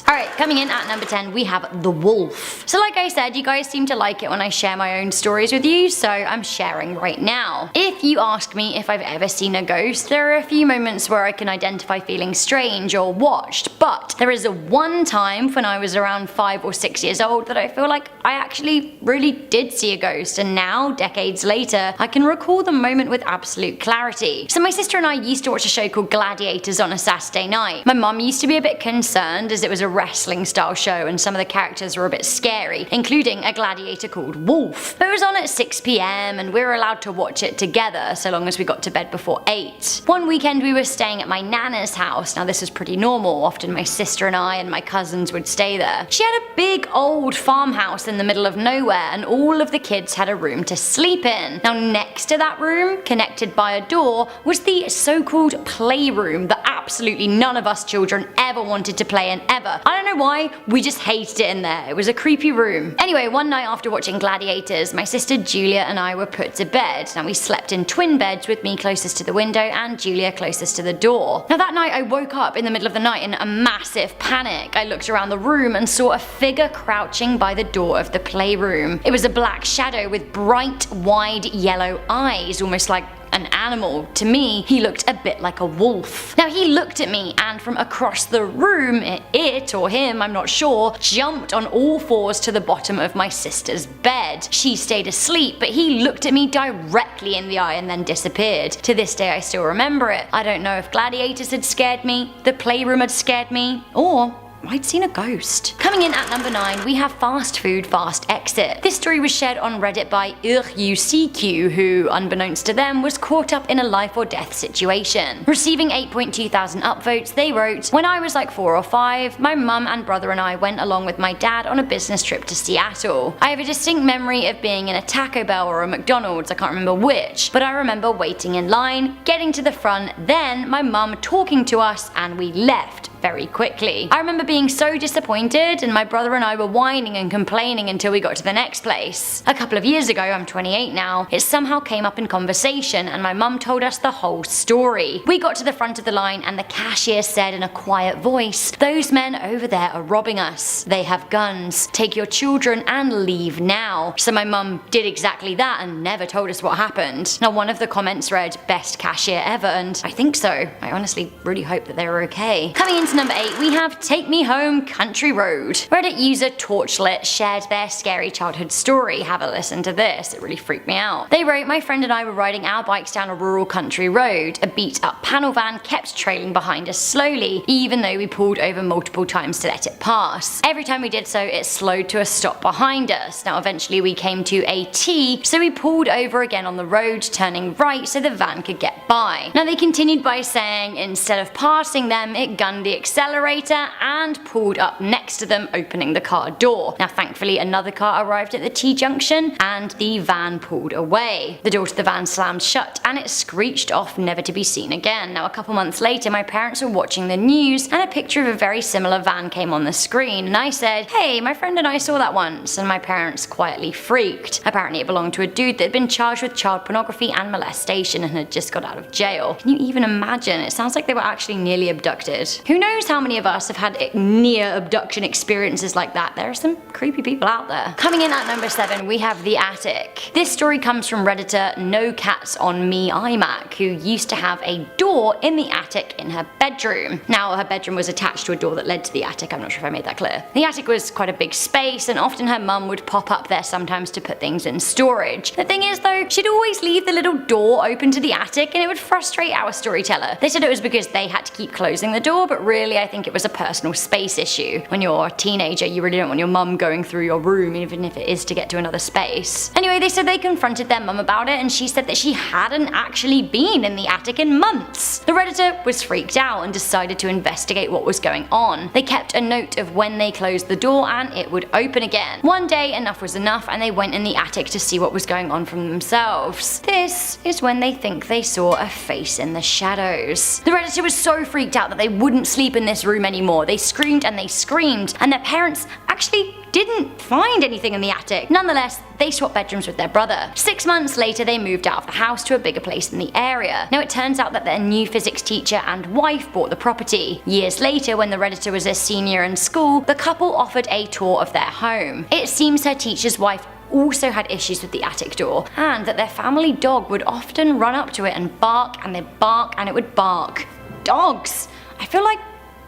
Alright, coming in at number 10 we have the wolf. So like I said, you guys seem to like it when I share my own stories with you, so I'm sharing right now. If you ask me if I've ever seen a ghost, there are a few moments where I can identify feeling strange or watched, but there is one time when I was around 5 or 6 years old that I feel like I actually really did see a ghost, and now, decades later, I can recall the moment with absolute clarity. So my sister and I used to watch a show called Gladiators on a Saturday night. My mum used to be a bit concerned as it was a wrestling style show and some of the characters were a bit scary, including a gladiator called Wolf. But it was on at 6 PM and we were allowed to watch it together so long as we got to bed before 8. One weekend we were staying at my nana's house. Now this was pretty normal, often my sister and I and my cousins would stay there. She had a big old farmhouse in the middle of nowhere and all of the kids had a room to sleep in. Now next to that room, connected by a door, was the so-called playroom that absolutely none of us children ever wanted to play in ever. I don't know why, we just hated it in there. It was a creepy room. Anyway, one night after watching Gladiators, my sister Julia and I were put to bed. Now we slept in twin beds with me closest to the window and Julia closest to the door. Now that night I woke up in the middle of the night in a massive panic. I looked around the room and saw a figure crouching by the door of the playroom. It was a black shadow with bright, wide yellow eyes, almost like an animal. To me, he looked a bit like a wolf. Now he looked at me and from across the room, it or him, I'm not sure, jumped on all fours to the bottom of my sister's bed. She stayed asleep, but he looked at me directly in the eye and then disappeared. To this day I still remember it. I don't know if Gladiators had scared me, the playroom had scared me, or I'd seen a ghost. Coming in at number 9 we have fast food fast exit. This story was shared on Reddit by UCQ, who unbeknownst to them was caught up in a life or death situation. Receiving 8.2 thousand upvotes, they wrote, "When I was like 4 or 5, my mum and brother and I went along with my dad on a business trip to Seattle. I have a distinct memory of being in a Taco Bell or a McDonald's, I can't remember which, but I remember waiting in line, getting to the front, then my mum talking to us and we left very quickly. I remember being so disappointed and my brother and I were whining and complaining until we got to the next place. A couple of years ago, I'm 28 now, it somehow came up in conversation and my mum told us the whole story. We got to the front of the line and the cashier said in a quiet voice, 'Those men over there are robbing us. They have guns. Take your children and leave now.' So my mum did exactly that and never told us what happened." Now one of the comments read, "Best cashier ever," and I think so. I honestly really hope that they were okay. Coming in number 8 we have Take Me Home Country Road. Reddit user Torchlit shared their scary childhood story. Have a listen to this, it really freaked me out. They wrote, "My friend and I were riding our bikes down a rural country road. A beat up panel van kept trailing behind us slowly, even though we pulled over multiple times to let it pass. Every time we did so, it slowed to a stop behind us. Now eventually we came to a T, so we pulled over again on the road, turning right so the van could get by. Now they continued by saying instead of passing them, it gunned the accelerator and pulled up next to them, opening the car door. Now thankfully another car arrived at the T-junction and the van pulled away. The door to the van slammed shut and it screeched off, never to be seen again." Now a couple months later my parents were watching the news and a picture of a very similar van came on the screen and I said, "Hey, my friend and I saw that once," and my parents quietly freaked. Apparently it belonged to a dude that had been charged with child pornography and molestation and had just got out of jail. Can you even imagine? It sounds like they were actually nearly abducted. Who knows how many of us have had near abduction experiences like that. There are some creepy people out there. Coming in at number 7 we have the attic. This story comes from redditor No Cats on Me iMac, who used to have a door in the attic in her bedroom. Now her bedroom was attached to a door that led to the attic, I'm not sure if I made that clear. The attic was quite a big space and often her mum would pop up there sometimes to put things in storage. The thing is though, she'd always leave the little door open to the attic and it would frustrate our storyteller. They said it was because they had to keep closing the door, but really I think it was a personal space issue. When you're a teenager you really don't want your mum going through your room even if it is to get to another space. Anyway, they said they confronted their mum about it and she said that she hadn't actually been in the attic in months. The redditor was freaked out and decided to investigate what was going on. They kept a note of when they closed the door and it would open again. One day enough was enough and they went in the attic to see what was going on from themselves. This is when they think they saw a face in the shadows. The redditor was so freaked out that they wouldn't sleep sleep in this room anymore. They screamed and they screamed, and their parents actually didn't find anything in the attic. Nonetheless, they swapped bedrooms with their brother. 6 months later, they moved out of the house to a bigger place in the area. Now, it turns out that their new physics teacher and wife bought the property. Years later, when the Redditor was a senior in school, the couple offered a tour of their home. It seems her teacher's wife also had issues with the attic door, and that their family dog would often run up to it and bark, and they'd bark and it would bark. Dogs! I feel like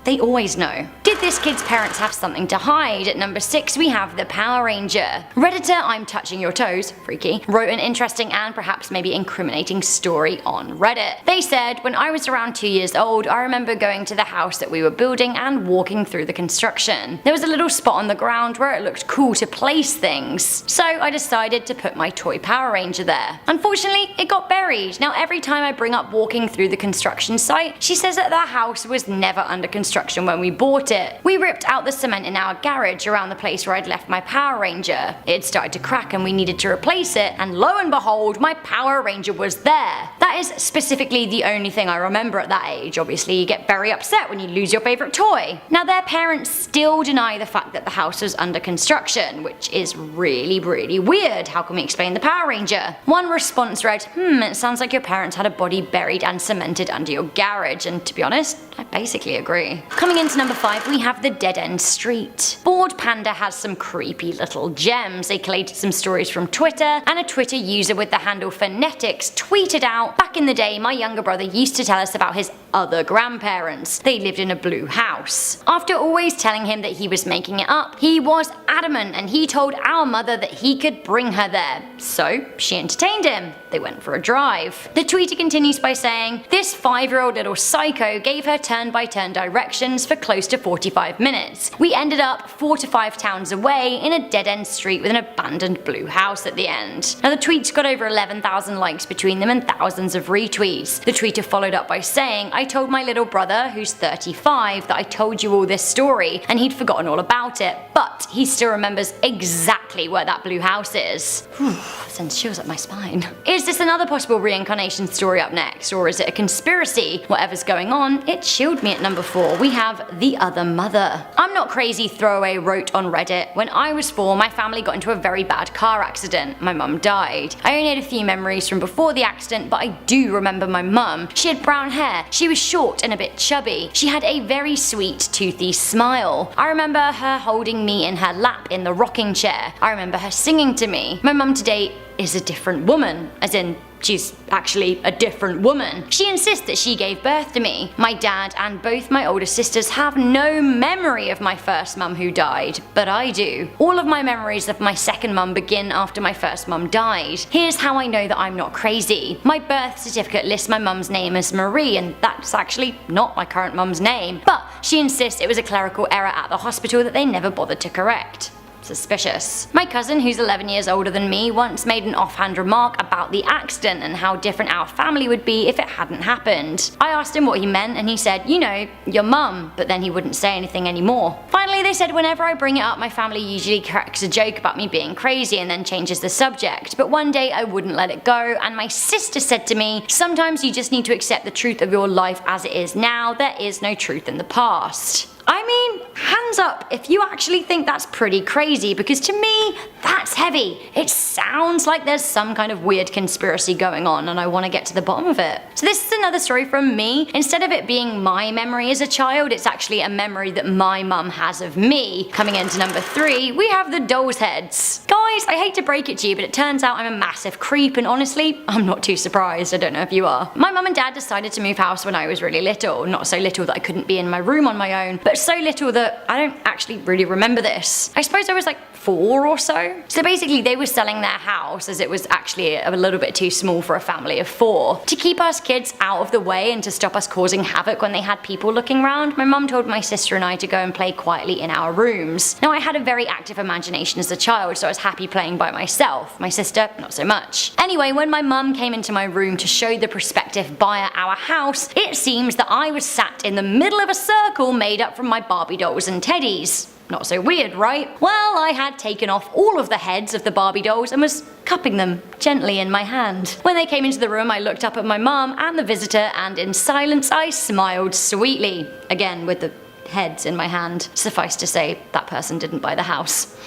they always know. Did this kid's parents have something to hide? At number 6, we have the Power Ranger. Redditor, I'm touching your toes, freaky, wrote an interesting and perhaps maybe incriminating story on Reddit. They said, when I was around 2 years old, I remember going to the house that we were building and walking through the construction. There was a little spot on the ground where it looked cool to place things, so I decided to put my toy Power Ranger there. Unfortunately, it got buried. Now, every time I bring up walking through the construction site, she says that the house was never under construction when we bought it. We ripped out the cement in our garage around the place where I'd left my Power Ranger. It started to crack and we needed to replace it, and lo and behold, my Power Ranger was there. That is specifically the only thing I remember at that age. Obviously, you get very upset when you lose your favorite toy. Now, their parents still deny the fact that the house was under construction, which is really weird. How can we explain the Power Ranger? One response read, it sounds like your parents had a body buried and cemented under your garage, and to be honest, I basically agree. Coming into number 5, we have the Dead End Street. Bored Panda has some creepy little gems. They collated some stories from Twitter, and a Twitter user with the handle Phonetics tweeted out, back in the day, my younger brother used to tell us about his other grandparents. They lived in a blue house. After always telling him that he was making it up, he was adamant, and he told our mother that he could bring her there. So she entertained him. They went for a drive. The tweeter continues by saying, this 5-year-old little psycho gave her turn-by-turn directions for close to 45 minutes. We ended up 4 to 5 towns away in a dead-end street with an abandoned blue house at the end. Now, the tweets got over 11,000 likes between them and thousands of retweets. The tweeter followed up by saying, I told my little brother, who's 35, that I told you all this story, and he'd forgotten all about it, but he still remembers exactly where that blue house is. Sends chills up my spine. Is this another possible reincarnation story up next, or is it a conspiracy? Whatever's going on, it chilled me at number 4. We have The Other Mother. I'm not crazy throwaway wrote on Reddit, when I was 4, my family got into a very bad car accident. My mum died. I only had a few memories from before the accident, but I do remember my mum. She had brown hair, she was short and a bit chubby. She had a very sweet, toothy smile. I remember her holding me in her lap in the rocking chair. I remember her singing to me. My mum today is a different woman, as in she's actually a different woman. She insists that she gave birth to me. My dad and both my older sisters have no memory of my first mum who died, but I do. All of my memories of my second mum begin after my first mum died. Here's how I know that I'm not crazy. My birth certificate lists my mum's name as Marie, and that's actually not my current mum's name, but she insists it was a clerical error at the hospital that they never bothered to correct. Suspicious. My cousin, who's 11 years older than me, once made an offhand remark about the accident and how different our family would be if it hadn't happened. I asked him what he meant, and he said, you know, your mum, but then he wouldn't say anything anymore. Finally, they said whenever I bring it up, my family usually cracks a joke about me being crazy and then changes the subject, but one day I wouldn't let it go, and my sister said to me, sometimes you just need to accept the truth of your life as it is now. There is no truth in the past. I mean, hands up if you actually think that's pretty crazy, because to me, that's heavy. It sounds like there's some kind of weird conspiracy going on, and I want to get to the bottom of it. So this is another story from me. Instead of it being my memory as a child, it's actually a memory that my mum has of me. Coming into number 3, we have the doll's heads. Guys, I hate to break it to you, but it turns out I'm a massive creep, and honestly, I'm not too surprised. I don't know if you are. My mum and dad decided to move house when I was really little. Not so little that I couldn't be in my room on my own, but so little that I don't actually really remember this. I suppose I was like 4 or so. So basically they were selling their house, as it was actually a little bit too small for a family of 4. To keep us kids out of the way and to stop us causing havoc when they had people looking around, my mum told my sister and I to go and play quietly in our rooms. Now, I had a very active imagination as a child, so I was happy playing by myself. My sister, not so much. Anyway, when my mum came into my room to show the prospective buyer our house, it seems that I was sat in the middle of a circle made up from from my Barbie dolls and teddies. Not so weird, right? Well, I had taken off all of the heads of the Barbie dolls and was cupping them gently in my hand. When they came into the room, I looked up at my mum and the visitor, and in silence I smiled sweetly. Again, with the heads in my hand. Suffice to say, that person didn't buy the house.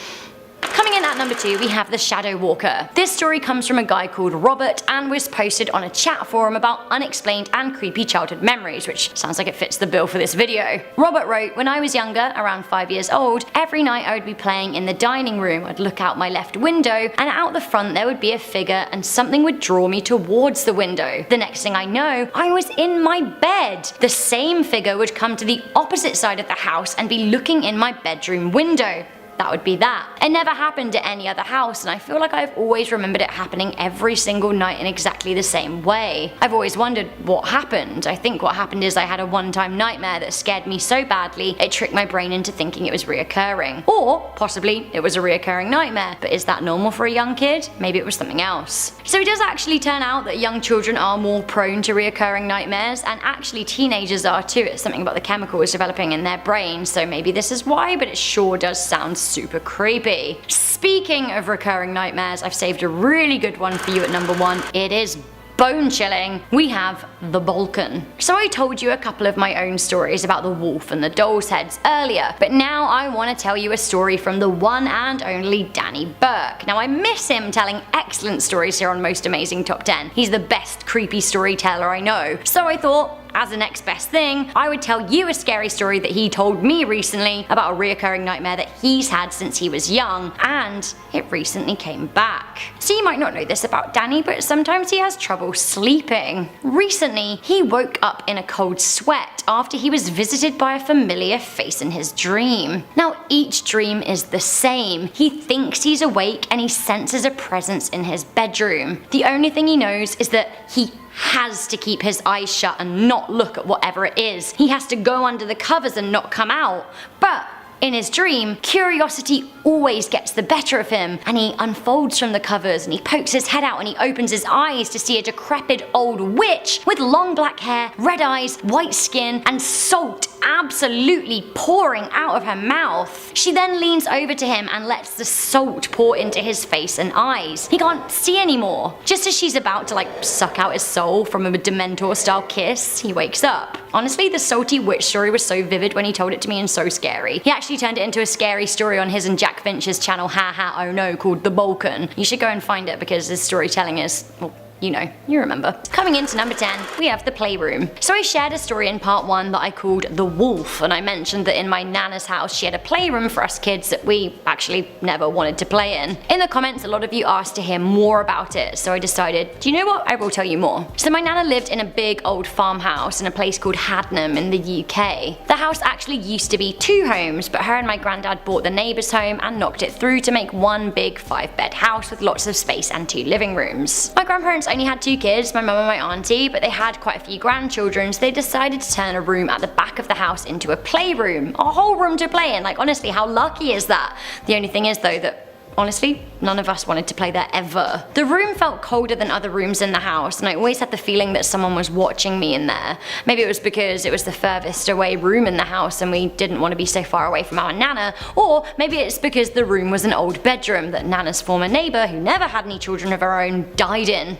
Coming in at number 2, we have the Shadow Walker. This story comes from a guy called Robert and was posted on a chat forum about unexplained and creepy childhood memories, which sounds like it fits the bill for this video. Robert wrote, "When I was younger, around 5 years old, every night I would be playing in the dining room. I'd look out my left window, and out the front there would be a figure and something would draw me towards the window. The next thing I know, I was in my bed. The same figure would come to the opposite side of the house and be looking in my bedroom window. That would be that. It never happened at any other house, and I feel like I've always remembered it happening every single night in exactly the same way. I've always wondered what happened. I think what happened is I had a one-time nightmare that scared me so badly it tricked my brain into thinking it was reoccurring. Or possibly it was a reoccurring nightmare, but is that normal for a young kid? Maybe it was something else." So it does actually turn out that young children are more prone to reoccurring nightmares, and actually teenagers are too. It's something about the chemicals developing in their brains, so maybe this is why, but it sure does sound super creepy. Speaking of recurring nightmares, I've saved a really good one for you at number 1. It is bone chilling. We have the Balkan. So I told you a couple of my own stories about the wolf and the doll's heads earlier, but now I want to tell you a story from the one and only Danny Burke. Now I miss him telling excellent stories here on Most Amazing Top 10. He's the best creepy storyteller I know. So I thought, as a next best thing, I would tell you a scary story that he told me recently about a reoccurring nightmare that he's had since he was young, and it recently came back. So you might not know this about Danny, but sometimes he has trouble sleeping. Recently, he woke up in a cold sweat after he was visited by a familiar face in his dream. Now each dream is the same. He thinks he's awake and he senses a presence in his bedroom. The only thing he knows is that he has to keep his eyes shut and not look at whatever it is. He has to go under the covers and not come out. But in his dream, curiosity always gets the better of him, and he unfolds from the covers and he pokes his head out and he opens his eyes to see a decrepit old witch with long black hair, red eyes, white skin, and salt absolutely pouring out of her mouth. She then leans over to him and lets the salt pour into his face and eyes. He can't see anymore. Just as she's about to suck out his soul from a Dementor style kiss, he wakes up. Honestly, the salty witch story was so vivid when he told it to me and so scary. He actually turned it into a scary story on his and Jack Finch's channel Haha Oh No called The Balkan. You should go and find it because his storytelling is, well, you know, you remember. Coming into number 10, we have the Playroom. So I shared a story in part 1 that I called The Wolf, and I mentioned that in my nana's house she had a playroom for us kids that we actually never wanted to play in. In the comments, a lot of you asked to hear more about it, so I decided, do you know what, I will tell you more. So my nana lived in a big old farmhouse in a place called Hadnam in the UK. The house actually used to be 2 homes, but her and my granddad bought the neighbour's home and knocked it through to make one big 5-bed house with lots of space and 2 living rooms. My grandparents only had 2 kids, my mum and my auntie, but they had quite a few grandchildren, so they decided to turn a room at the back of the house into a playroom. A whole room to play in. Like, honestly, how lucky is that? The only thing is though that honestly, none of us wanted to play there ever. The room felt colder than other rooms in the house, and I always had the feeling that someone was watching me in there. Maybe it was because it was the furthest away room in the house and we didn't want to be so far away from our nana, or maybe it's because the room was an old bedroom that nana's former neighbour, who never had any children of her own, died in.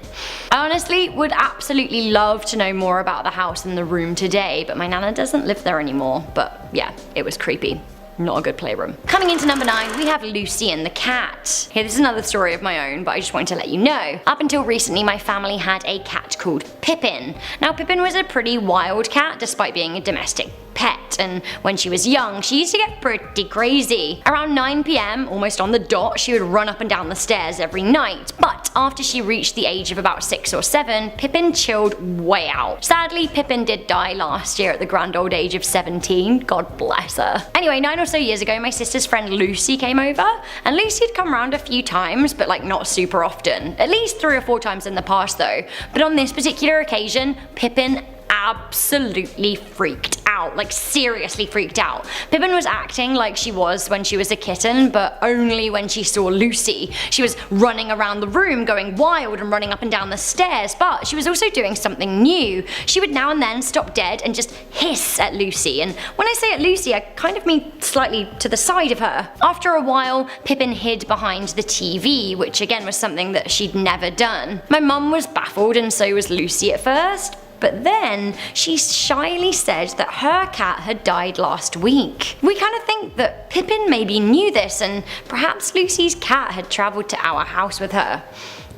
I honestly would absolutely love to know more about the house and the room today, but my nana doesn't live there anymore. But yeah, it was creepy. Not a good playroom. Coming into number 9, we have Lucy and the cat. Here, this is another story of my own, but I just wanted to let you know. Up until recently, my family had a cat called Pippin. Now, Pippin was a pretty wild cat, despite being a domestic pet, and when she was young, she used to get pretty crazy. Around 9 PM, almost on the dot, she would run up and down the stairs every night, but after she reached the age of about 6 or 7, Pippin chilled way out. Sadly, Pippin did die last year at the grand old age of 17, God bless her. Anyway, 9 or so years ago, my sister's friend Lucy came over, and Lucy had come around a few times, but not super often. At least 3 or 4 times in the past though. But on this particular occasion, Pippin absolutely freaked out, like seriously freaked out. Pippin was acting like she was when she was a kitten, but only when she saw Lucy. She was running around the room going wild and running up and down the stairs, but she was also doing something new. She would now and then stop dead and just hiss at Lucy, and when I say at Lucy, I kind of mean slightly to the side of her. After a while, Pippin hid behind the TV, which again was something that she'd never done. My mum was baffled and so was Lucy at first, but then she shyly said that her cat had died last week. We kind of think that Pippin maybe knew this, and perhaps Lucy's cat had travelled to our house with her.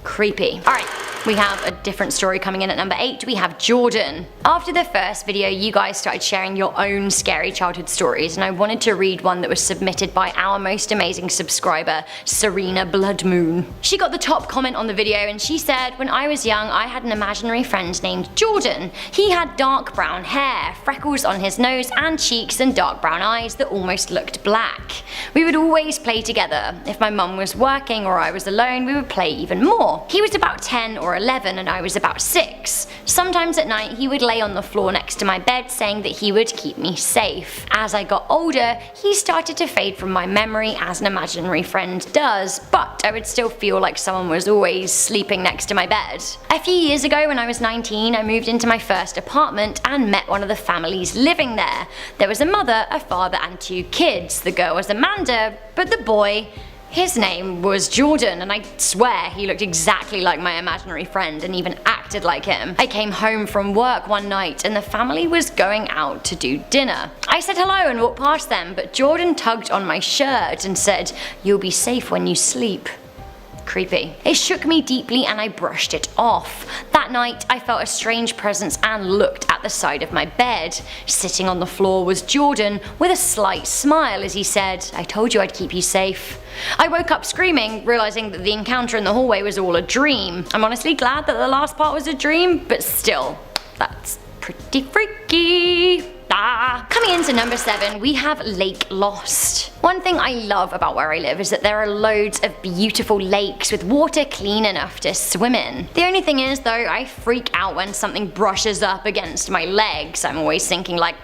Creepy. Alright, we have a different story coming in at number 8. We have Jordan. After the first video, you guys started sharing your own scary childhood stories, and I wanted to read one that was submitted by our most amazing subscriber, Serena Bloodmoon. She got the top comment on the video and she said, "When I was young, I had an imaginary friend named Jordan. He had dark brown hair, freckles on his nose and cheeks, and dark brown eyes that almost looked black. We would always play together. If my mum was working or I was alone, we would play even more. He was about 10 or 11 and I was about 6. Sometimes at night he would lay on the floor next to my bed saying that he would keep me safe. As I got older, he started to fade from my memory as an imaginary friend does, but I would still feel like someone was always sleeping next to my bed. A few years ago when I was 19, I moved into my first apartment and met one of the families living there. There was a mother, a father and 2 kids. The girl was Amanda, but the boy, his name was Jordan, and I swear he looked exactly like my imaginary friend and even acted like him. I came home from work one night and the family was going out to do dinner. I said hello and walked past them, but Jordan tugged on my shirt and said, "You'll be safe when you sleep." Creepy. It shook me deeply and I brushed it off. That night I felt a strange presence and looked at the side of my bed. Sitting on the floor was Jordan with a slight smile as he said, "I told you I'd keep you safe." I woke up screaming, realizing that the encounter in the hallway was all a dream. I'm honestly glad that the last part was a dream, but still, that's pretty freaky. Coming into number 7, we have Lake Lost. One thing I love about where I live is that there are loads of beautiful lakes with water clean enough to swim in. The only thing is though, I freak out when something brushes up against my legs. I'm always thinking like,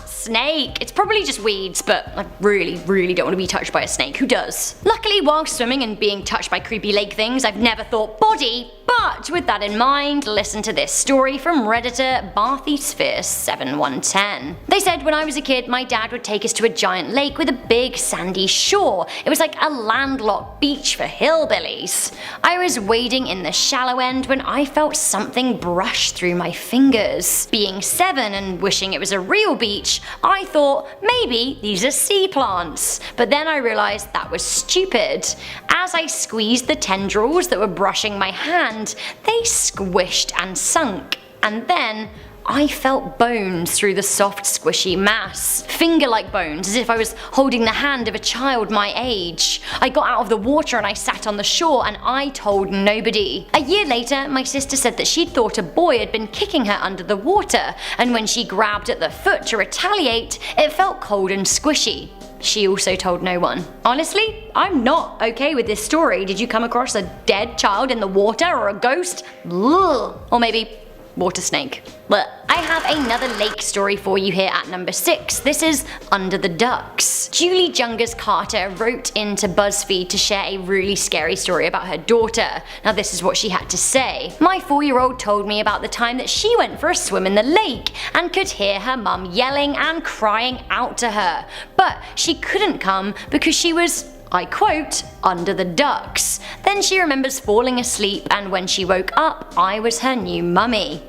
snake. It's probably just weeds, but I really don't want to be touched by a snake. Who does? Luckily, while swimming and being touched by creepy lake things, I've never thought body. But with that in mind, listen to this story from Redditor BarthySphere7110. They said, "When I was a kid, my dad would take us to a giant lake with a big sandy shore. It was like a landlocked beach for hillbillies. I was wading in the shallow end when I felt something brush through my fingers. Being 7 and wishing it was a real beach, I thought maybe these are sea plants. But then I realized that was stupid. As I squeezed the tendrils that were brushing my hand, they squished and sunk. And then I felt bones through the soft squishy mass. Finger-like bones, as if I was holding the hand of a child my age. I got out of the water and I sat on the shore and I told nobody. A year later, my sister said that she'd thought a boy had been kicking her under the water, and when she grabbed at the foot to retaliate, it felt cold and squishy. She also told no one." Honestly, I'm not okay with this story. Did you come across a dead child in the water or a ghost? Ugh. Or maybe water snake. Blech. I have another lake story for you here at number 6. This is Under the Ducks. Julie Jungers Carter wrote into BuzzFeed to share a really scary story about her daughter. Now this is what she had to say. "My 4-year-old told me about the time that she went for a swim in the lake and could hear her mum yelling and crying out to her. But she couldn't come because she was, I quote, under the ducks. Then she remembers falling asleep, and when she woke up, I was her new mummy."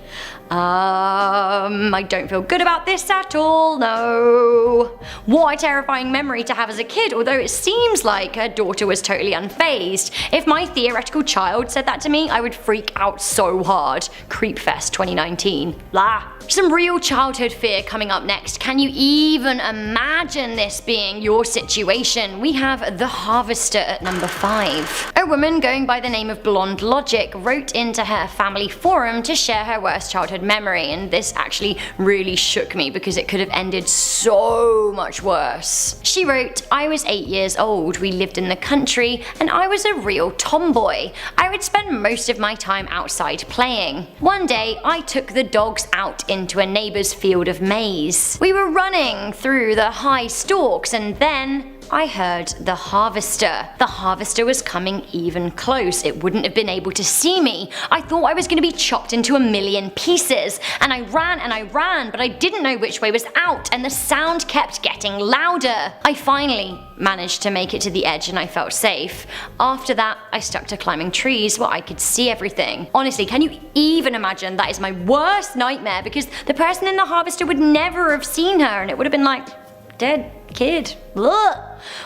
I don't feel good about this at all, no. What a terrifying memory to have as a kid, although it seems like her daughter was totally unfazed. If my theoretical child said that to me, I would freak out so hard. Creepfest 2019. Blah. Some real childhood fear coming up next. Can you even imagine this being your situation? We have The Harvester at number 5. A woman going by the name of Blonde Logic wrote into her family forum to share her worst childhood childhood memory, and this actually really shook me because it could have ended so much worse. She wrote, "I was 8 years old, we lived in the country, and I was a real tomboy. I would spend most of my time outside playing. One day, I took the dogs out into a neighbour's field of maize. We were running through the high stalks, and then I heard the harvester. The harvester was coming even close. It wouldn't have been able to see me. I thought I was going to be chopped into a million pieces, and I ran, but I didn't know which way was out, and the sound kept getting louder. I finally managed to make it to the edge and I felt safe. After that, I stuck to climbing trees where I could see everything." Honestly, can you even imagine? That is my worst nightmare, because the person in the harvester would never have seen her, and it would have been like, dead kid. Ugh.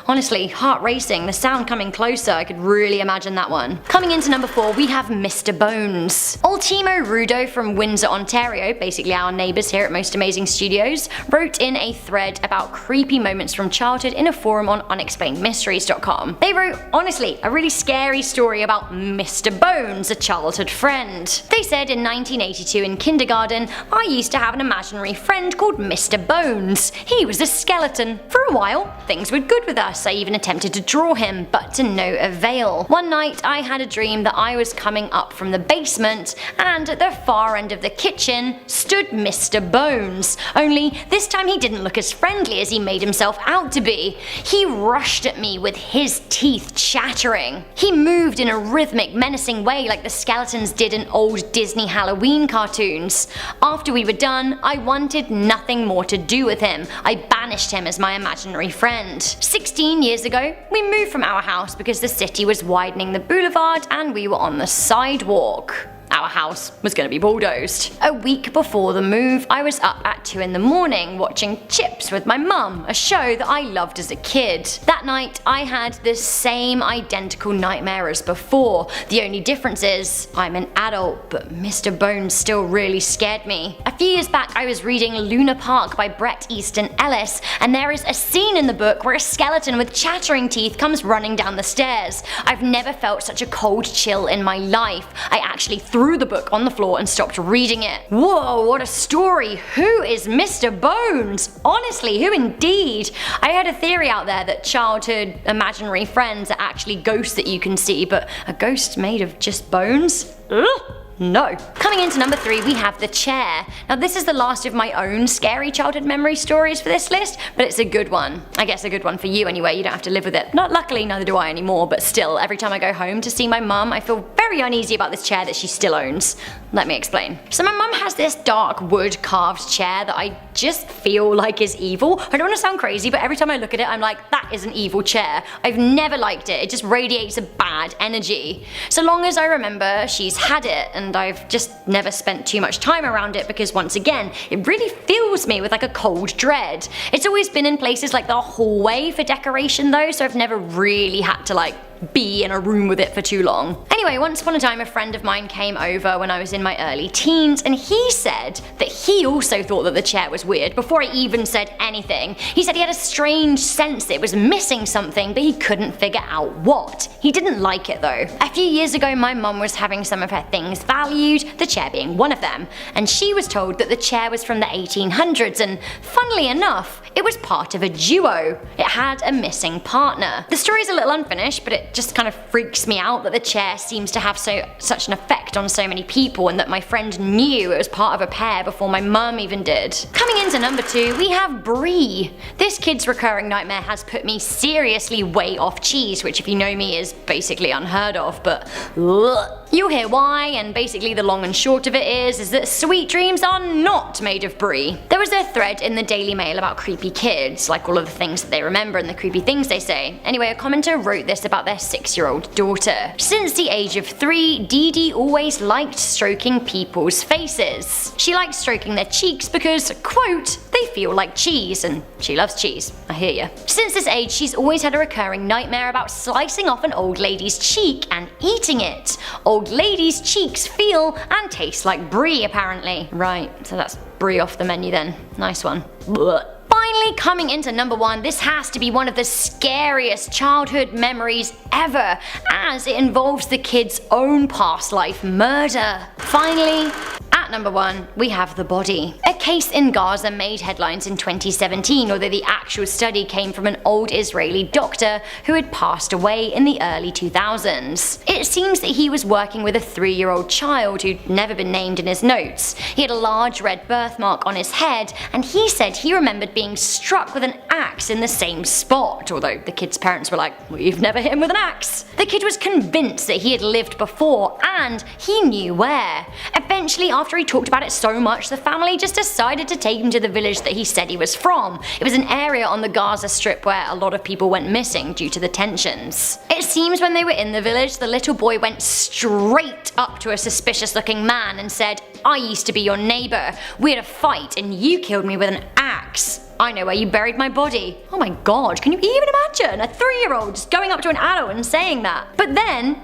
Honestly, heart racing, the sound coming closer, I could really imagine that one. Coming into number 4, we have Mr. Bones. Ultimo Rudo from Windsor, Ontario, basically our neighbours here at Most Amazing Studios, wrote in a thread about creepy moments from childhood in a forum on unexplainedmysteries.com. They wrote, honestly, a really scary story about Mr. Bones, a childhood friend. They said in 1982 in kindergarten, "I used to have an imaginary friend called Mr. Bones. He was a skeleton. For a while, things were good with us. I even attempted to draw him, but to no avail. One night I had a dream that I was coming up from the basement, and at the far end of the kitchen stood Mr. Bones. Only this time he didn't look as friendly as he made himself out to be. He rushed at me with his teeth chattering. He moved in a rhythmic, menacing way like the skeletons did in old Disney Halloween cartoons. After we were done, I wanted nothing more to do with him. I banished him as my imaginary friend. 16 years ago, we moved from our house because the city was widening the boulevard and we were on the sidewalk. Our house was going to be bulldozed. A week before the move, I was up at 2 in the morning watching Chips with my mum, a show that I loved as a kid. That night, I had the same identical nightmare as before. The only difference is, I'm an adult, but Mr. Bones still really scared me. A few years back, I was reading Luna Park by Bret Easton Ellis, and there is a scene in the book where a skeleton with chattering teeth comes running down the stairs. I've never felt such a cold chill in my life. I actually threw the book on the floor and stopped reading it. Whoa, what a story! Who is Mr. Bones? Honestly, who indeed? I heard a theory out there that childhood imaginary friends are actually ghosts that you can see, but a ghost made of just bones? Ugh. No. Coming into number 3, we have the chair. Now this is the last of my own scary childhood memory stories for this list, but it's a good one. I guess a good one for you anyway, you don't have to live with it. Not luckily, neither do I anymore, but still, every time I go home to see my mum, I feel very uneasy about this chair that she still owns. Let me explain. So my mum has this dark wood carved chair that I just feel like is evil. I don't want to sound crazy, but every time I look at it, I'm like, that is an evil chair. I've never liked it. It just radiates a bad energy. So long as I remember, she's had it, and I've just never spent too much time around it because once again, it really fills me with like a cold dread. It's always been in places like the hallway for decoration though, so I've never really had to like be in a room with it for too long. Anyway, once upon a time a friend of mine came over when I was in my early teens, and he said that he also thought that the chair was weird before I even said anything. He said he had a strange sense it was missing something, but he couldn't figure out what. He didn't like it though. A few years ago my mum was having some of her things valued, the chair being one of them, and she was told that the chair was from the 1800s, and funnily enough, it was part of a duo. It had a missing partner. The story's a little unfinished, but it just kind of freaks me out that the chair seems to have such an effect on so many people, and that my friend knew it was part of a pair before my mum even did. Coming into number 2, we have BRIE. This kid's recurring nightmare has put me seriously way off cheese, which if you know me is basically unheard of, but ugh. You'll hear why, and basically the long and short of it is that sweet dreams are not made of BRIE. There was a thread in the Daily Mail about creepy kids, like all of the things that they remember and the creepy things they say. Anyway, a commenter wrote this about their 6-year-old daughter. Since the age of 3, Dee Dee always liked stroking people's faces. She liked stroking their cheeks because, quote, they feel like cheese, and she loves cheese, I hear ya. Since this age, she's always had a recurring nightmare about slicing off an old lady's cheek and eating it. Old ladies' cheeks feel and taste like BRIE apparently. Right, so that's BRIE off the menu then. Nice one. Blech. Finally, coming into number 1, this has to be one of the scariest childhood memories ever, as it involves the kid's own past life murder. Finally, at At number 1, we have the body. A case in Gaza made headlines in 2017, although the actual study came from an old Israeli doctor who had passed away in the early 2000s. It seems that he was working with a 3-year-old child who'd never been named in his notes. He had a large red birthmark on his head, and he said he remembered being struck with an axe in the same spot, although the kid's parents were like, "We've never hit him with an axe." The kid was convinced that he had lived before, and he knew where. Eventually, after he talked about it so much, the family just decided to take him to the village that he said he was from. It was an area on the Gaza Strip where a lot of people went missing due to the tensions. It seems when they were in the village, the little boy went straight up to a suspicious looking man and said, "I used to be your neighbour. We had a fight and you killed me with an axe. I know where you buried my body." Oh my god, can you even imagine a 3-year-old just going up to an adult and saying that? But then,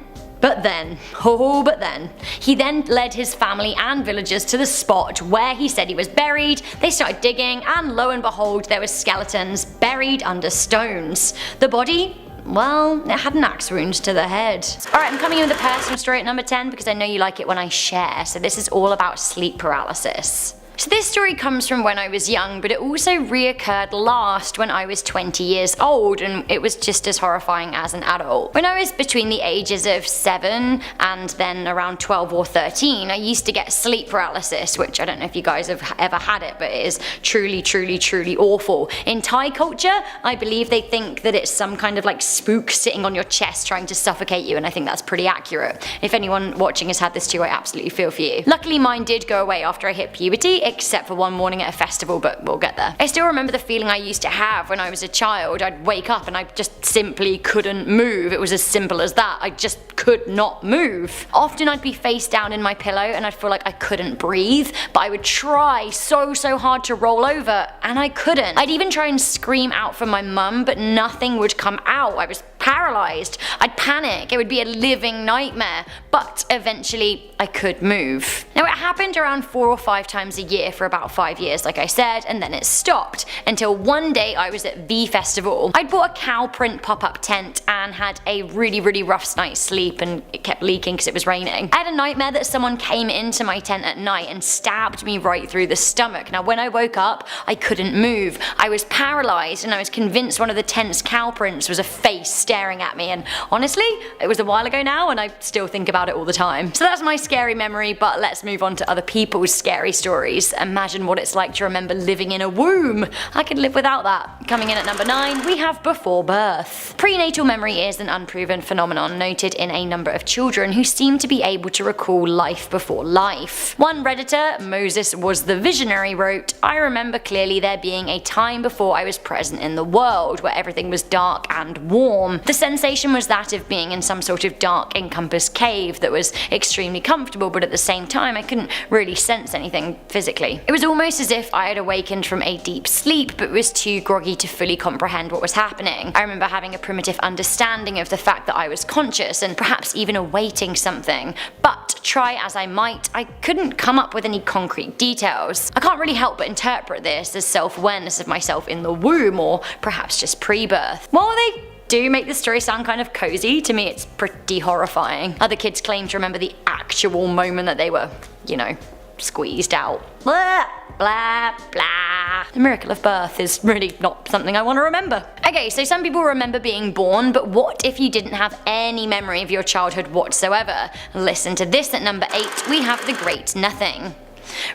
he then led his family and villagers to the spot where he said he was buried. They started digging, and lo and behold, there were skeletons buried under stones. The body, well, it had an axe wound to the head. Alright, I'm coming in with a personal story at number 10 because I know you like it when I share, so this is all about sleep paralysis. So this story comes from when I was young, but it also reoccurred last when I was 20 years old, and it was just as horrifying as an adult. When I was between the ages of 7 and then around 12 or 13, I used to get sleep paralysis, which I don't know if you guys have ever had it, but it is truly awful. In Thai culture, I believe they think that it's some kind of like spook sitting on your chest trying to suffocate you, and I think that's pretty accurate. If anyone watching has had this too, I absolutely feel for you. Luckily mine did go away after I hit puberty, except for one morning at a festival, but we'll get there. I still remember the feeling I used to have when I was a child. I'd wake up and I just simply couldn't move. It was as simple as that. I just could not move. Often I'd be face down in my pillow and I'd feel like I couldn't breathe, but I would try so hard to roll over and I couldn't. I'd even try and scream out for my mum, but nothing would come out. I was paralysed. I'd panic. It would be a living nightmare, but eventually I could move. Now it happened around 4 or 5 times a year for about 5 years, like I said, and then it stopped until one day I was at the festival. I'd bought a cow print pop-up tent and had a really rough night's sleep, and it kept leaking because it was raining. I had a nightmare that someone came into my tent at night and stabbed me right through the stomach. Now when I woke up, I couldn't move. I was paralysed and I was convinced one of the tent's cow prints was a face staring at me, and honestly, it was a while ago now and I still think about it all the time. So that's my scary memory, but let's move on to other people's scary stories. Imagine what it's like to remember living in a womb. I could live without that. Coming in at number 9, we have before birth. Prenatal memory is an unproven phenomenon noted in a number of children who seem to be able to recall life before life. One Redditor, Moses was the visionary, wrote, "I remember clearly there being a time before I was present in the world where everything was dark and warm. The sensation was that of being in some sort of dark encompassed cave that was extremely comfortable, but at the same time I couldn't really sense anything physically. It was almost as if I had awakened from a deep sleep but was too groggy to fully comprehend what was happening. I remember having a primitive understanding of the fact that I was conscious and perhaps even awaiting something, but try as I might, I couldn't come up with any concrete details. I can't really help but interpret this as self-awareness of myself in the womb, or perhaps just pre-birth." While they do make the story sound kind of cozy, to me it's pretty horrifying. Other kids claim to remember the actual moment that they were, you know, squeezed out. Blah, blah, blah. The miracle of birth is really not something I want to remember. Okay, so some people remember being born, but what if you didn't have any memory of your childhood whatsoever? Listen to this at number 8, we have the Great Nothing.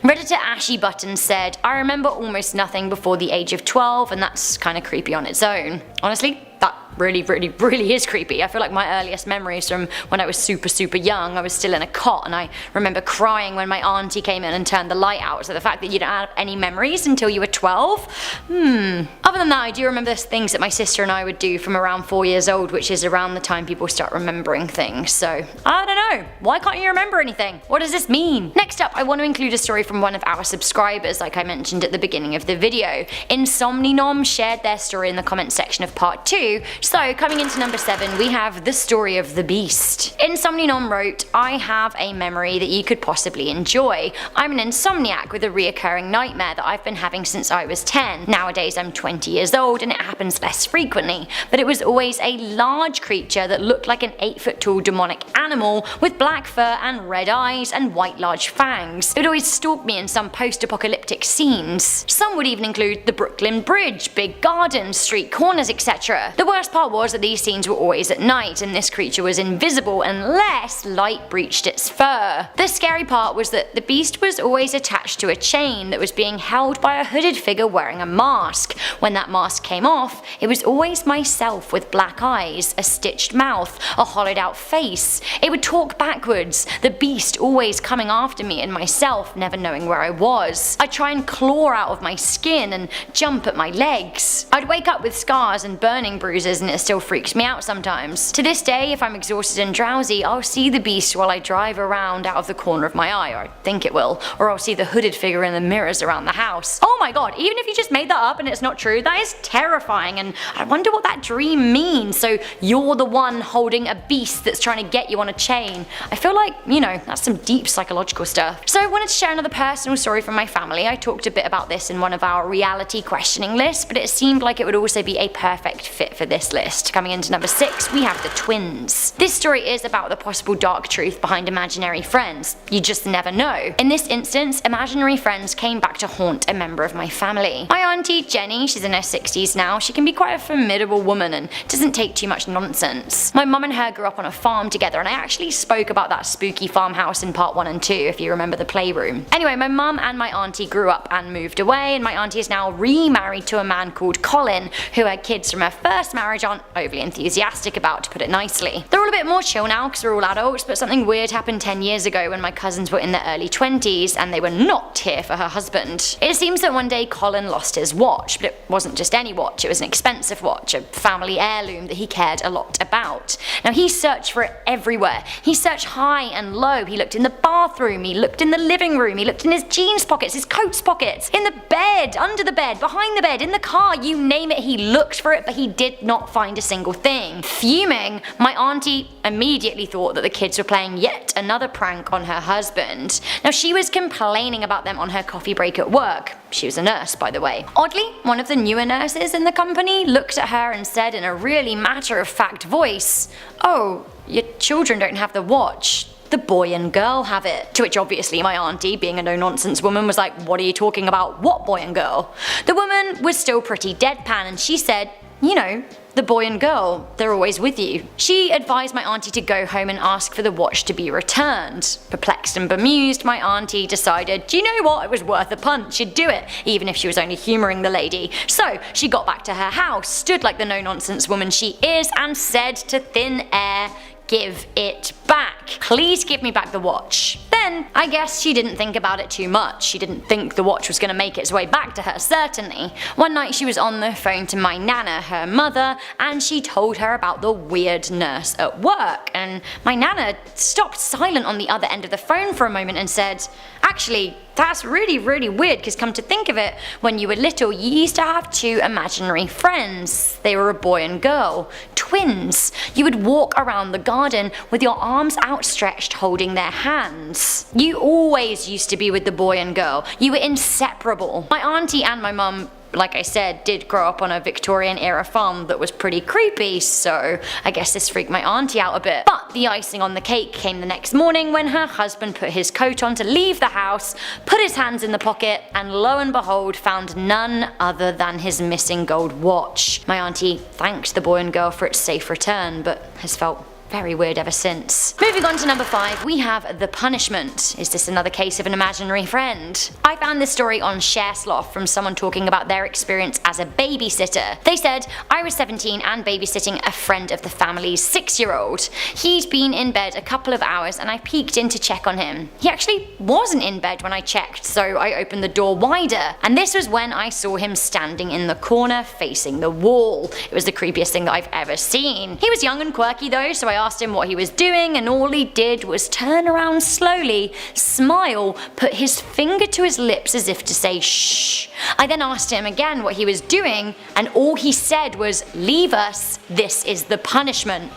Redditor Ashy Button said, "I remember almost nothing before the age of 12, and that's kinda creepy on its own." Honestly, that really is creepy. I feel like my earliest memories from when I was super young, I was still in a cot and I remember crying when my auntie came in and turned the light out. So the fact that you don't have any memories until you were 12? Other than that, I do remember things that my sister and I would do from around 4 years old, which is around the time people start remembering things. So I don't know. Why can't you remember anything? What does this mean? Next up, I want to include a story from one of our subscribers, like I mentioned at the beginning of the video. Insomninom shared their story in the comment section of part 2, So coming into number 7, we have the story of the beast. Insomnianom wrote, I have a memory that you could possibly enjoy. I'm an insomniac with a reoccurring nightmare that I've been having since I was 10. Nowadays I'm 20 years old and it happens less frequently, but it was always a large creature that looked like an 8-foot tall demonic animal with black fur and red eyes and white large fangs. It would always stalk me in some post-apocalyptic scenes. Some would even include the Brooklyn Bridge, big gardens, street corners, etc. The worst part was that these scenes were always at night and this creature was invisible unless light breached its fur. The scary part was that the beast was always attached to a chain that was being held by a hooded figure wearing a mask. When that mask came off, it was always myself with black eyes, a stitched mouth, a hollowed out face. It would talk backwards, the beast always coming after me and myself never knowing where I was. I'd try and claw out of my skin and jump at my legs. I'd wake up with scars and burning bruises and it still freaks me out sometimes. To this day, if I'm exhausted and drowsy, I'll see the beast while I drive around out of the corner of my eye, or I think it will, or I'll see the hooded figure in the mirrors around the house. Oh my god, even if you just made that up and it's not true, that is terrifying, and I wonder what that dream means. So you're the one holding a beast that's trying to get you on a chain. I feel like, you know, that's some deep psychological stuff. So I wanted to share another personal story from my family. I talked a bit about this in one of our reality questioning lists, but it seemed like it would also be a perfect fit for this list. Coming into number 6, we have the twins. This story is about the possible dark truth behind imaginary friends. You just never know. In this instance, imaginary friends came back to haunt a member of my family. My auntie Jenny, she's in her 60s now, she can be quite a formidable woman and doesn't take too much nonsense. My mum and her grew up on a farm together, and I actually spoke about that spooky farmhouse in part 1 and 2 if you remember the playroom. Anyway, my mum and my auntie grew up and moved away, and my auntie is now remarried to a man called Colin, who her kids from her first marriage aren't overly enthusiastic about, to put it nicely. They're all a bit more chill now because we're all adults, but something weird happened 10 years ago when my cousins were in their early 20s and they were not here for her husband. It seems that one day Colin lost his watch, but it wasn't just any watch, it was an expensive watch, a family heirloom that he cared a lot about. Now he searched for it everywhere. He searched high and low, he looked in the bathroom, he looked in the living room, he looked in his jeans pockets, his coat's pockets, in the bed, under the bed, behind the bed, in the car, you name it, he looked for it, but he did not find a single thing. Fuming, my auntie immediately thought that the kids were playing yet another prank on her husband. Now she was complaining about them on her coffee break at work. She was a nurse, by the way. Oddly, one of the newer nurses in the company looked at her and said in a really matter-of-fact voice, "Oh, your children don't have the watch. The boy and girl have it." To which obviously my auntie, being a no-nonsense woman, was like, "What are you talking about? What boy and girl?" The woman was still pretty deadpan and she said, "You know, the boy and girl, they're always with you." She advised my auntie to go home and ask for the watch to be returned. Perplexed and bemused, my auntie decided, do you know what, it was worth a punt, she'd do it, even if she was only humouring the lady. So she got back to her house, stood like the no-nonsense woman she is, and said to thin air, "Give it back. Please give me back the watch." Then, I guess she didn't think about it too much. She didn't think the watch was going to make its way back to her, certainly. One night she was on the phone to my nana, her mother, and she told her about the weird nurse at work. And my nana stopped silent on the other end of the phone for a moment and said, "Actually, that's really weird, because come to think of it, when you were little you used to have 2 imaginary friends. They were a boy and girl. Twins. You would walk around the garden with your arms outstretched holding their hands. You always used to be with the boy and girl. You were inseparable." My auntie and my mum, like I said, did grow up on a Victorian era farm that was pretty creepy, so I guess this freaked my auntie out a bit. But the icing on the cake came the next morning when her husband put his coat on to leave the house, put his hands in the pocket, and lo and behold found none other than his missing gold watch. My auntie thanked the boy and girl for its safe return, but has felt very weird ever since. Moving on to number 5, we have The Punishment. Is this another case of an imaginary friend? I found this story on ShareSloth from someone talking about their experience as a babysitter. They said, "I was 17 and babysitting a friend of the family's 6-year-old. He'd been in bed a couple of hours and I peeked in to check on him. He actually wasn't in bed when I checked, so I opened the door wider, and this was when I saw him standing in the corner facing the wall. It was the creepiest thing that I've ever seen. He was young and quirky though, so I asked him what he was doing, and all he did was turn around slowly, smile, put his finger to his lips as if to say shh. I then asked him again what he was doing, and all he said was, "Leave us, this is the punishment."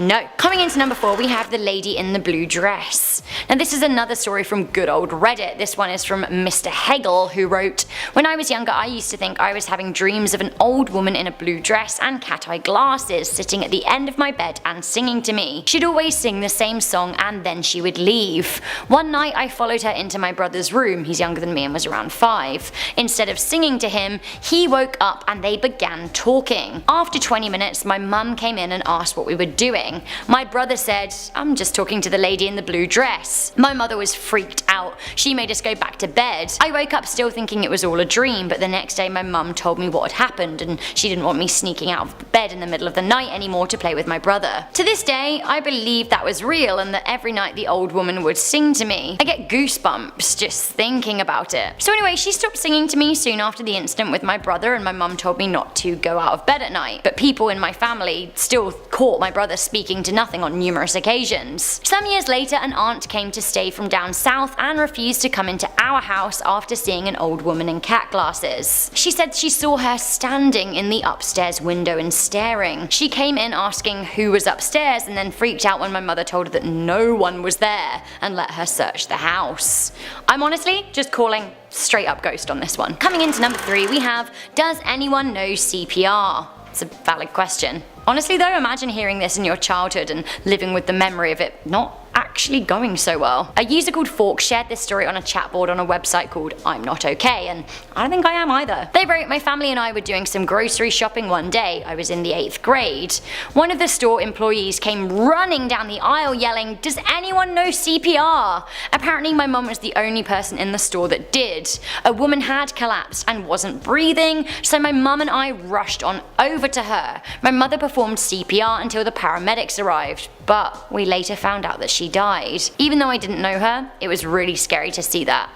No. Coming into number 4, we have the lady in the blue dress. Now this is another story from good old Reddit. This one is from Mr. Hegel, who wrote, "When I was younger I used to think I was having dreams of an old woman in a blue dress and cat-eye glasses sitting at the end of my bed and singing to me. She'd always sing the same song and then she would leave. One night I followed her into my brother's room," he's younger than me and was around 5. "Instead of singing to him, he woke up and they began talking. After 20 minutes my mum came in and asked what we were doing. My brother said, 'I'm just talking to the lady in the blue dress.' My mother was freaked out. She made us go back to bed. I woke up still thinking it was all a dream, but the next day my mum told me what had happened and she didn't want me sneaking out of bed in the middle of the night anymore to play with my brother. To this day, I believe that was real and that every night the old woman would sing to me. I get goosebumps just thinking about it." So anyway, she stopped singing to me soon after the incident with my brother, and my mum told me not to go out of bed at night. But people in my family still caught my brother speaking to nothing on numerous occasions. Some years later, an aunt came to stay from down south and refused to come into our house after seeing an old woman in cat glasses. She said she saw her standing in the upstairs window and staring. She came in asking who was upstairs and then freaked out when my mother told her that no one was there and let her search the house. I'm honestly just calling straight up ghost on this one. Coming into number 3, we have, does anyone know CPR? It's a valid question. Honestly though, imagine hearing this in your childhood and living with the memory of it not actually going so well. A user called Fork shared this story on a chat board on a website called I'm Not Okay, and I don't think I am either. They wrote, "My family and I were doing some grocery shopping one day. I was in the 8th grade. One of the store employees came running down the aisle yelling, 'Does anyone know CPR?' Apparently my mum was the only person in the store that did. A woman had collapsed and wasn't breathing, so my mum and I rushed on over to her. My mother performed CPR until the paramedics arrived, but we later found out that she died. Even though I didn't know her, it was really scary to see that.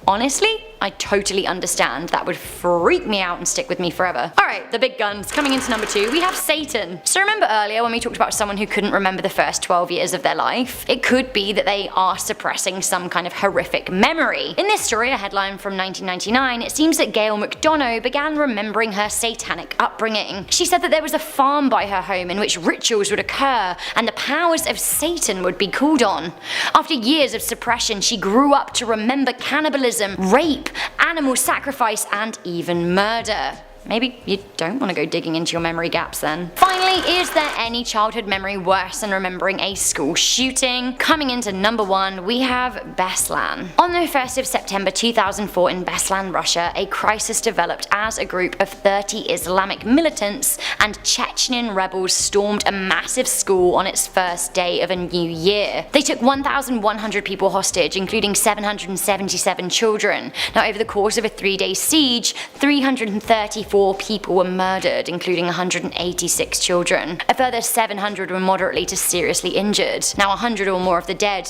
Honestly, I totally understand. That would freak me out and stick with me forever." Alright, the big guns. Coming into number 2, we have Satan. So remember earlier when we talked about someone who couldn't remember the first 12 years of their life? It could be that they are suppressing some kind of horrific memory. In this story, a headline from 1999, it seems that Gail McDonough began remembering her satanic upbringing. She said that there was a farm by her home in which rituals would occur and the powers of Satan would be called on. After years of suppression, she grew up to remember cannibalism, rape, animal sacrifice, and even murder. Maybe you don't want to go digging into your memory gaps then. Finally, is there any childhood memory worse than remembering a school shooting? Coming into number 1, we have Beslan. On the 1st of September 2004 in Beslan, Russia, a crisis developed as a group of 30 Islamic militants and Chechen rebels stormed a massive school on its first day of a new year. They took 1,100 people hostage, including 777 children. Now over the course of a 3-day siege, 334 people were murdered, including 186 children. A further 700 were moderately to seriously injured. Now 100 or more of the dead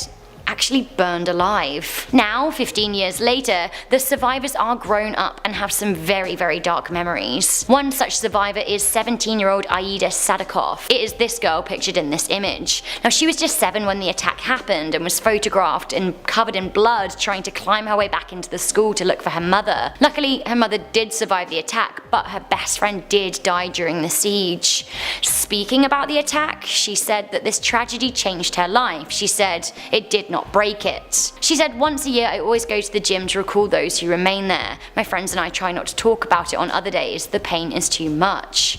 actually burned alive. Now, 15 years later, the survivors are grown up and have some very, very dark memories. One such survivor is 17-year-old Aida Sadikov. It is this girl pictured in this image. Now she was just 7 when the attack happened and was photographed and covered in blood trying to climb her way back into the school to look for her mother. Luckily, her mother did survive the attack, but her best friend did die during the siege. Speaking about the attack, she said that this tragedy changed her life. She said, "It did not break it." She said, "Once a year I always go to the gym to recall those who remain there. My friends and I try not to talk about it on other days. The pain is too much."